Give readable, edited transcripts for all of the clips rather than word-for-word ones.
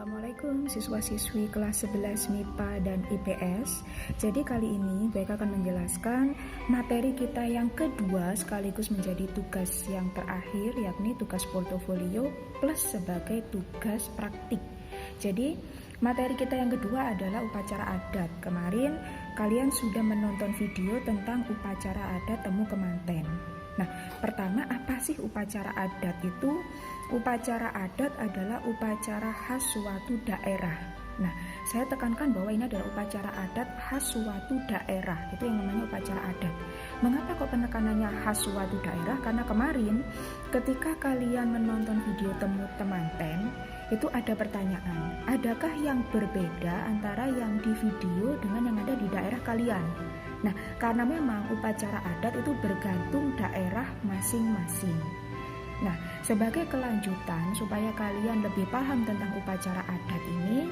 Assalamualaikum siswa-siswi kelas 11 MIPA dan IPS. Jadi kali ini BK akan menjelaskan materi kita yang kedua sekaligus menjadi tugas yang terakhir, yakni tugas portofolio plus sebagai tugas praktik. Jadi materi kita yang kedua adalah upacara adat. Kemarin kalian sudah menonton video tentang upacara adat temu kemanten. Nah, pertama apa sih upacara adat itu? Upacara adat adalah upacara khas suatu daerah. Nah, saya tekankan bahwa ini adalah upacara adat khas suatu daerah. Itu yang namanya upacara adat. Mengapa kok penekanannya khas suatu daerah? Karena kemarin ketika kalian menonton video temu temanten, itu ada pertanyaan, adakah yang berbeda antara yang di video dengan yang ada di daerah kalian? Nah, karena memang upacara adat itu bergantung daerah masing-masing. Nah, sebagai kelanjutan supaya kalian lebih paham tentang upacara adat ini,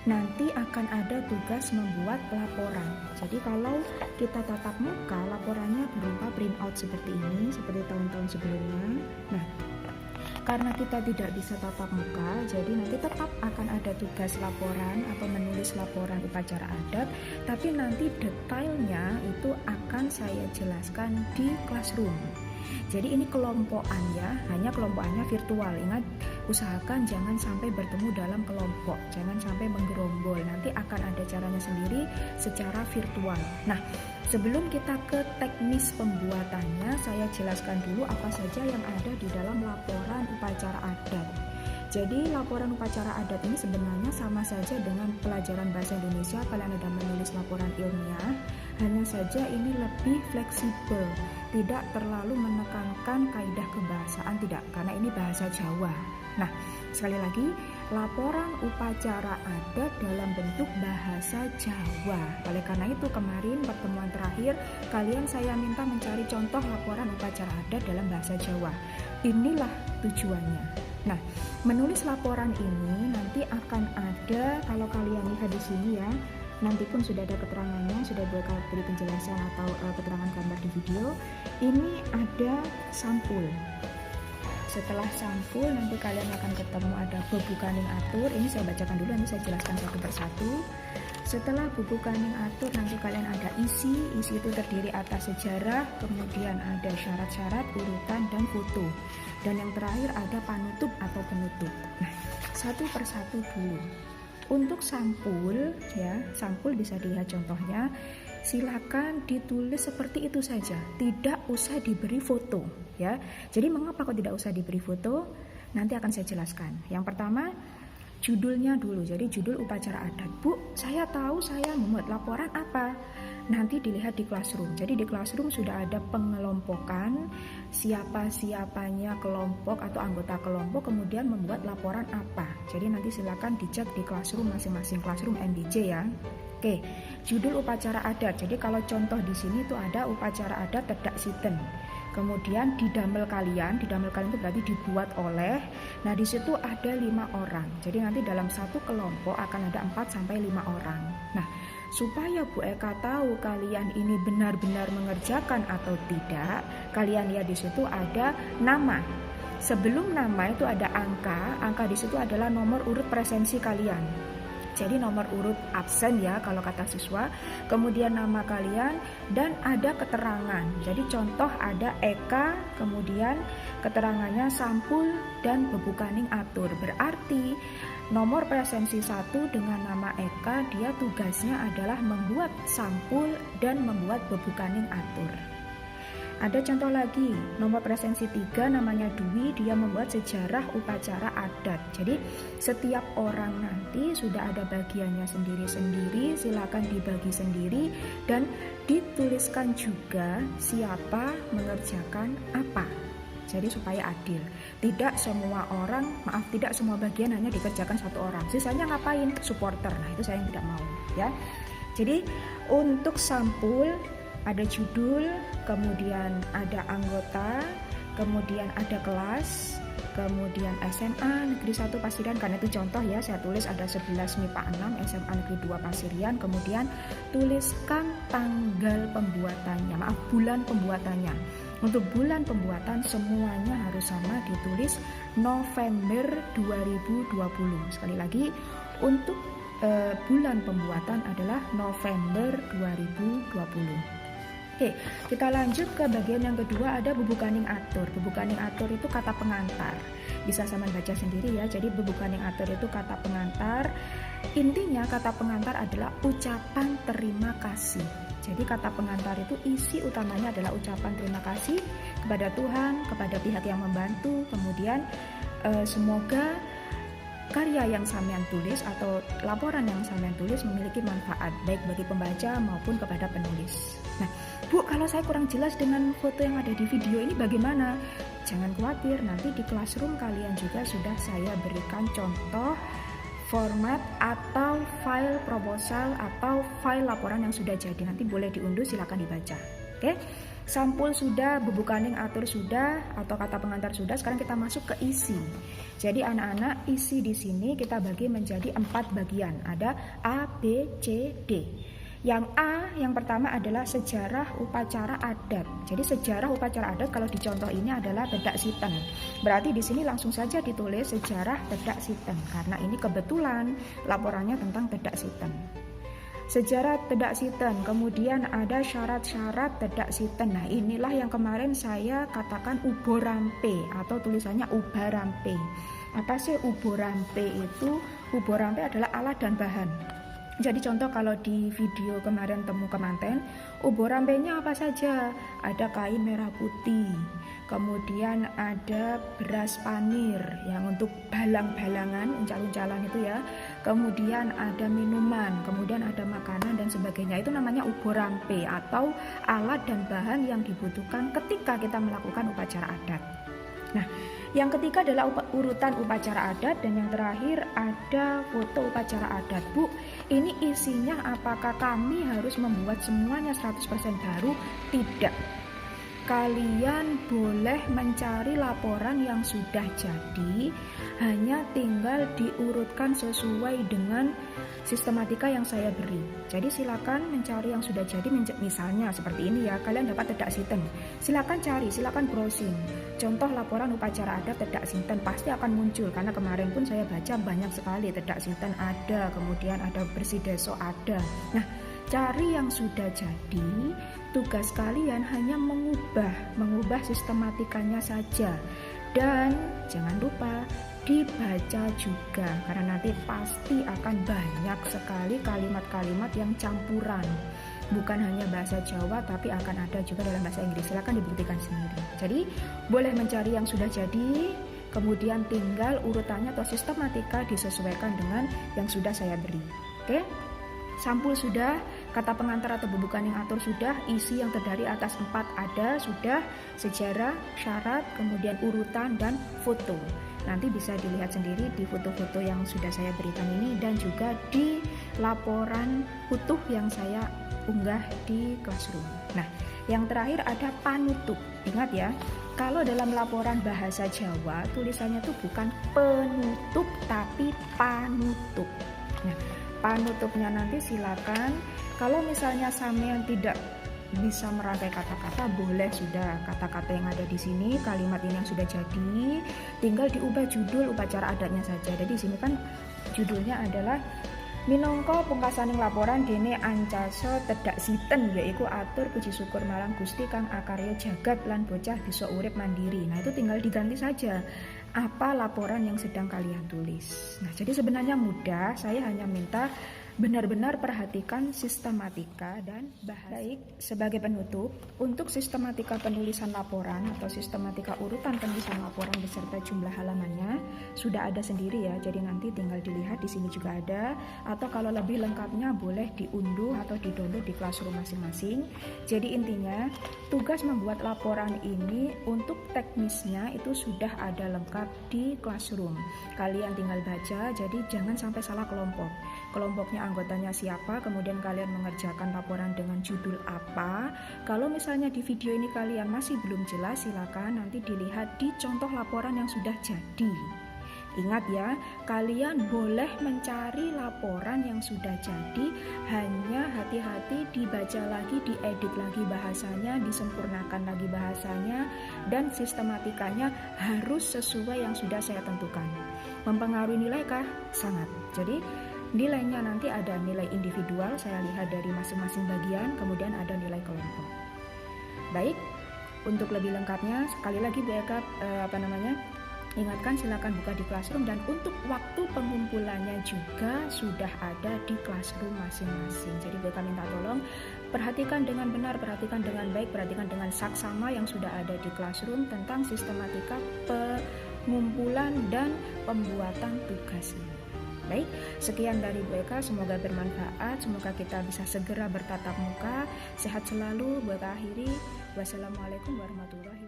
nanti akan ada tugas membuat laporan. Jadi kalau kita tatap muka, laporannya berupa printout seperti ini, seperti tahun-tahun sebelumnya. Nah, karena kita tidak bisa tatap muka, jadi nanti tetap akan ada tugas laporan atau menulis laporan upacara adat, tapi nanti detailnya itu akan saya jelaskan di classroom. Jadi ini kelompokan ya, hanya kelompokannya virtual. Ingat, usahakan jangan sampai bertemu dalam kelompok, jangan sampai menggerombol. Nanti akan ada caranya sendiri secara virtual. Nah, sebelum kita ke teknis pembuatannya, saya jelaskan dulu apa saja yang ada di dalam laporan upacara adat. Jadi laporan upacara adat ini sebenarnya sama saja dengan pelajaran bahasa Indonesia. Kalian ada menulis laporan ilmiah, hanya saja ini lebih fleksibel, tidak terlalu menekankan kaidah kebahasaan, tidak, karena ini bahasa Jawa. Nah, sekali lagi, laporan upacara adat dalam bentuk bahasa Jawa. Oleh karena itu kemarin pertemuan terakhir kalian saya minta mencari contoh laporan upacara adat dalam bahasa Jawa. Inilah tujuannya. Nah, menulis laporan ini nanti akan ada, kalau kalian lihat di sini ya, nanti pun sudah ada keterangannya, sudah beri penjelasan atau keterangan gambar di video. Ini ada sampul. Setelah sampul nanti kalian akan ketemu ada buku kaning atur. Ini saya bacakan dulu, nanti saya jelaskan satu persatu. Setelah buku kaning atur nanti kalian ada isi itu terdiri atas sejarah, kemudian ada syarat-syarat, urutan, dan foto. Dan yang terakhir ada panutup atau penutup. Nah, satu persatu dulu. Untuk sampul ya, sampul bisa dilihat contohnya. Silakan ditulis seperti itu saja, tidak usah diberi foto ya. Jadi mengapa kok tidak usah diberi foto? Nanti akan saya jelaskan. Yang pertama, judulnya dulu. Jadi judul upacara adat. Bu, saya tahu saya membuat laporan apa? Nanti dilihat di classroom. Jadi di classroom sudah ada pengelompokan siapa-siapanya kelompok atau anggota kelompok, kemudian membuat laporan apa. Jadi nanti silakan dicek di classroom masing-masing, classroom MDJ ya. Oke, judul upacara adat. Jadi kalau contoh di sini itu ada upacara adat Tedak Siten. Kemudian didamel kalian itu berarti dibuat oleh. Nah, di situ ada 5 orang. Jadi nanti dalam satu kelompok akan ada 4 sampai 5 orang. Nah, supaya Bu Eka tahu kalian ini benar-benar mengerjakan atau tidak, kalian lihat di situ ada nama. Sebelum nama itu ada angka di situ adalah nomor urut presensi kalian. Jadi nomor urut absen ya kalau kata siswa, kemudian nama kalian dan ada keterangan. Jadi contoh ada Eka, kemudian keterangannya sampul dan bebukaning atur. Berarti nomor presensi 1 dengan nama Eka, dia tugasnya adalah membuat sampul dan membuat bebukaning atur. Ada contoh lagi, nomor presensi 3 namanya Dwi, dia membuat sejarah upacara adat. Jadi setiap orang nanti sudah ada bagiannya sendiri-sendiri, silakan dibagi sendiri dan dituliskan juga siapa mengerjakan apa. Jadi supaya adil. Tidak semua bagian hanya dikerjakan satu orang. Sisanya ngapain? Supporter. Nah, itu saya yang tidak mau ya. Jadi untuk sampul ada judul, kemudian ada anggota, kemudian ada kelas, kemudian SMA Negeri 1 Pasirian, karena itu contoh ya, saya tulis ada 11 MIPA 6 SMA Negeri 2 Pasirian, kemudian tuliskan tanggal pembuatannya, bulan pembuatannya. Untuk bulan pembuatan semuanya harus sama, ditulis November 2020. Sekali lagi, untuk bulan pembuatan adalah November 2020. Oke, kita lanjut ke bagian yang kedua, ada bubukaning atur. Bubukaning atur itu kata pengantar. Bisa sama baca sendiri ya. Jadi bubukaning atur itu kata pengantar. Intinya kata pengantar adalah ucapan terima kasih. Jadi kata pengantar itu isi utamanya adalah ucapan terima kasih kepada Tuhan, kepada pihak yang membantu. Kemudian semoga karya yang sampean tulis atau laporan yang sampean tulis memiliki manfaat baik bagi pembaca maupun kepada penulis. Nah, Bu, kalau saya kurang jelas dengan foto yang ada di video ini bagaimana? Jangan khawatir, nanti di Classroom kalian juga sudah saya berikan contoh format atau file proposal atau file laporan yang sudah jadi. Nanti boleh diunduh, silakan dibaca. Oke? Sampul sudah, bubukaning atur sudah, atau kata pengantar sudah. Sekarang kita masuk ke isi. Jadi anak-anak, isi di sini kita bagi menjadi 4 bagian. Ada A, B, C, D. Yang A, yang pertama adalah sejarah upacara adat. Jadi sejarah upacara adat kalau di contoh ini adalah Tedak Siten. Berarti di sini langsung saja ditulis sejarah Tedak Siten karena ini kebetulan laporannya tentang Tedak Siten. Sejarah Tedak Siten, kemudian ada syarat-syarat Tedak Siten. Nah, inilah yang kemarin saya katakan uborampe atau tulisannya ubarampe. Apa sih uborampe itu? Uborampe adalah alat dan bahan. Jadi contoh kalau di video kemarin temu kemanten, uborampenya apa saja? Ada kain merah putih, kemudian ada beras panir yang untuk balang-balangan, uncal-uncalan itu ya. Kemudian ada minuman, kemudian ada makanan dan sebagainya. Itu namanya uborampe atau alat dan bahan yang dibutuhkan ketika kita melakukan upacara adat. Nah, yang ketiga adalah urutan upacara adat, dan yang terakhir ada foto upacara adat. Bu, ini isinya apakah kami harus membuat semuanya 100% baru? Tidak. Kalian boleh mencari laporan yang sudah jadi, hanya tinggal diurutkan sesuai dengan sistematika yang saya beri. Jadi silakan mencari yang sudah jadi, misalnya seperti ini ya, kalian dapat Tedak Siten. Silakan cari, silakan browsing. Contoh laporan upacara adat Tedak Siten pasti akan muncul, karena kemarin pun saya baca banyak sekali Tedak Siten ada, kemudian ada Bersih Deso ada. Nah, cari yang sudah jadi, tugas kalian hanya mengubah sistematikanya saja. Dan jangan lupa dibaca juga, karena nanti pasti akan banyak sekali kalimat-kalimat yang campuran. Bukan hanya bahasa Jawa, tapi akan ada juga dalam bahasa Inggris. Silakan dibuktikan sendiri. Jadi, boleh mencari yang sudah jadi, kemudian tinggal urutannya atau sistematika disesuaikan dengan yang sudah saya beri. Oke? Sampul sudah, kata pengantar atau bubukaning atur sudah, isi yang terdiri atas 4 ada, sudah, sejarah, syarat, kemudian urutan, dan foto. Nanti bisa dilihat sendiri di foto-foto yang sudah saya berikan ini, dan juga di laporan utuh yang saya unggah di Classroom. Nah, yang terakhir ada panutup. Ingat ya, kalau dalam laporan bahasa Jawa, tulisannya itu bukan penutup, tapi panutup. Nah, panutupnya nanti silakan, kalau misalnya sampean tidak bisa merangkai kata-kata, boleh sudah kata-kata yang ada di sini, kalimat ini yang sudah jadi, tinggal diubah judul upacara adatnya saja. Jadi di sini kan judulnya adalah minangka pungkasaning laporan dene Ancaso Tedak Siten, yaiku atur puji syukur marang Gusti kang akarya jagat lan bocah bisa urip mandiri. Nah, itu tinggal diganti saja apa laporan yang sedang kalian tulis. Nah, jadi sebenarnya mudah, saya hanya minta benar-benar perhatikan sistematika dan bahasa. Baik, sebagai penutup, untuk sistematika penulisan laporan atau sistematika urutan penulisan laporan beserta jumlah halamannya sudah ada sendiri ya. Jadi nanti tinggal dilihat, di sini juga ada, atau kalau lebih lengkapnya boleh diunduh atau di-download di Classroom masing-masing. Jadi intinya, tugas membuat laporan ini untuk teknisnya itu sudah ada lengkap di Classroom. Kalian tinggal baca, jadi jangan sampai salah kelompok. Kelompoknya anggotanya siapa, kemudian kalian mengerjakan laporan dengan judul apa. Kalau misalnya di video ini kalian masih belum jelas, silakan nanti dilihat di contoh laporan yang sudah jadi. Ingat ya, kalian boleh mencari laporan yang sudah jadi, hanya hati-hati dibaca lagi, diedit lagi bahasanya, disempurnakan lagi bahasanya, dan sistematikanya harus sesuai yang sudah saya tentukan. Mempengaruhi nilai kah? Sangat. Jadi nilainya nanti ada nilai individual, saya lihat dari masing-masing bagian, kemudian ada nilai kelompok. Baik, untuk lebih lengkapnya sekali lagi BK ingatkan silakan buka di Classroom, dan untuk waktu pengumpulannya juga sudah ada di Classroom masing-masing. Jadi BK minta tolong perhatikan dengan benar, perhatikan dengan baik, perhatikan dengan saksama yang sudah ada di Classroom tentang sistematika pengumpulan dan pembuatan tugas ini. Baik, sekian dari BK, semoga bermanfaat, semoga kita bisa segera bertatap muka. Sehat selalu, BK akhiri. Wassalamualaikum warahmatullahi wabarakatuh.